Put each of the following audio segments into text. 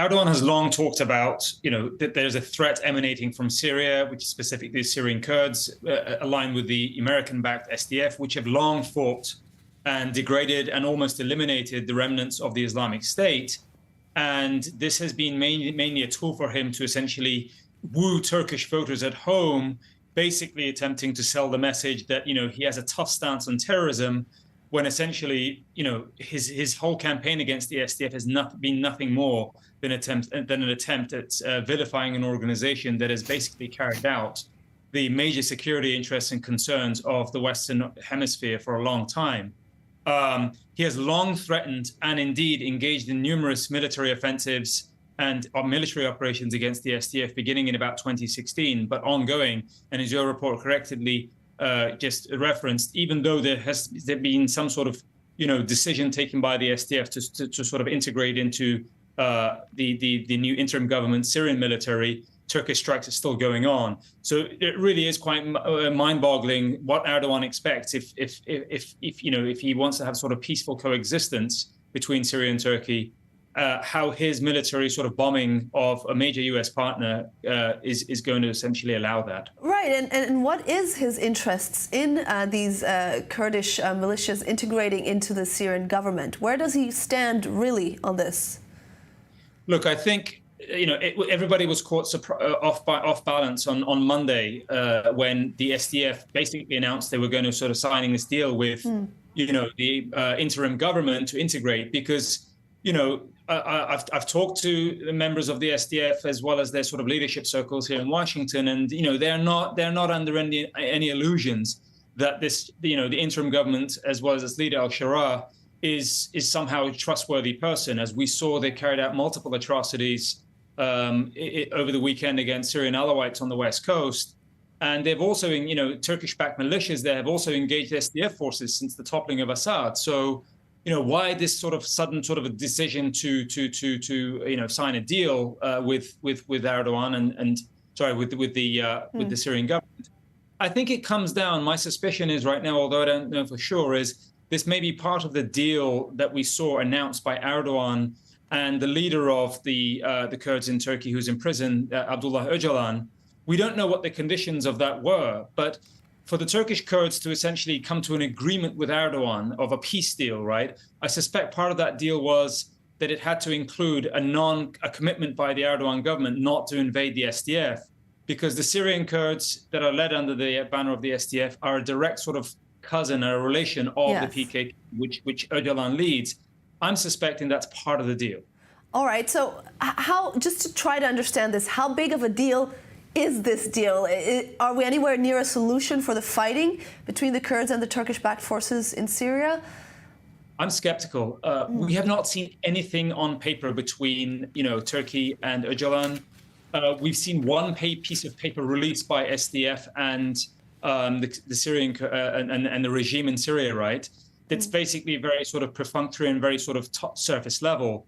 Erdogan has long talked about, that there's a threat emanating from Syria, which is specifically the Syrian Kurds, aligned with the American-backed SDF, which have long fought and degraded and almost eliminated the remnants of the Islamic State. And this has been mainly a tool for him to essentially woo Turkish voters at home, basically attempting to sell the message that, he has a tough stance on terrorism, when essentially, his whole campaign against the SDF has been nothing more than an attempt at vilifying an organization that has basically carried out the major security interests and concerns of the Western Hemisphere for a long time. He has long threatened and indeed engaged in numerous military offensives and military operations against the SDF beginning in about 2016, but ongoing. And as your report correctly just referenced, even though there been some sort of decision taken by the SDF to sort of integrate into the new interim government Syrian military, Turkish strikes are still going on. So it really is quite mind-boggling what Erdogan expects if he wants to have sort of peaceful coexistence between Syria and Turkey. How his military sort of bombing of a major U.S. partner is going to essentially allow that. Right, and what is his interests in these Kurdish militias integrating into the Syrian government? Where does he stand really on this? Look, I think everybody was caught off balance on Monday when the SDF basically announced they were going to sort of signing this deal with the interim government to integrate, because I've talked to the members of the SDF as well as their sort of leadership circles here in Washington, and they're not under any illusions that this the interim government as well as its leader al-Shara is somehow a trustworthy person. As we saw, they carried out multiple atrocities over the weekend against Syrian Alawites on the West Coast, and they've also Turkish-backed militias there have also engaged SDF forces since the toppling of Assad. So why this sort of sudden sort of a decision to sign a deal with Erdogan and with the Syrian government? I think it comes down. My suspicion is right now, although I don't know for sure, is this may be part of the deal that we saw announced by Erdogan and the leader of the Kurds in Turkey, who's in prison, Abdullah Öcalan. We don't know what the conditions of that were, but for the Turkish Kurds to essentially come to an agreement with Erdogan of a peace deal, right? I suspect part of that deal was that it had to include a commitment by the Erdogan government not to invade the SDF, because the Syrian Kurds that are led under the banner of the SDF are a direct sort of cousin or a relation of the PKK, which Öcalan leads. I'm suspecting that's part of the deal. All right. So how, just to try to understand this, how big of a deal is this deal? Are we anywhere near a solution for the fighting between the Kurds and the Turkish-backed forces in Syria? I'm skeptical. We have not seen anything on paper between, Turkey and Öcalan. We've seen one piece of paper released by SDF and the Syrian and the regime in Syria, right? That's basically very sort of perfunctory and very sort of top surface level.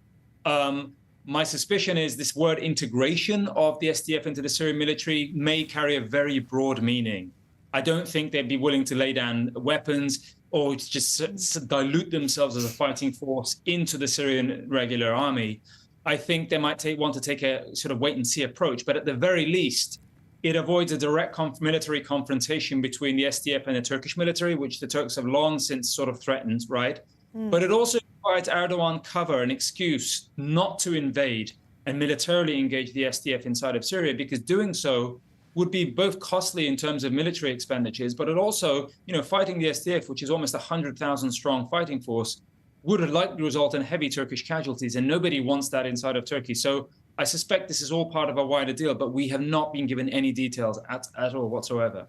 My suspicion is this word integration of the SDF into the Syrian military may carry a very broad meaning. I don't think they'd be willing to lay down weapons or just dilute themselves as a fighting force into the Syrian regular army. I think they might want to take a sort of wait and see approach, but at the very least, it avoids a direct military confrontation between the SDF and the Turkish military, which the Turks have long since sort of threatened, right? But it also provides Erdogan cover, an excuse not to invade and militarily engage the SDF inside of Syria, because doing so would be both costly in terms of military expenditures, but it also, fighting the SDF, which is almost 100,000 strong fighting force, would likely result in heavy Turkish casualties, and nobody wants that inside of Turkey. So I suspect this is all part of a wider deal, but we have not been given any details at all whatsoever.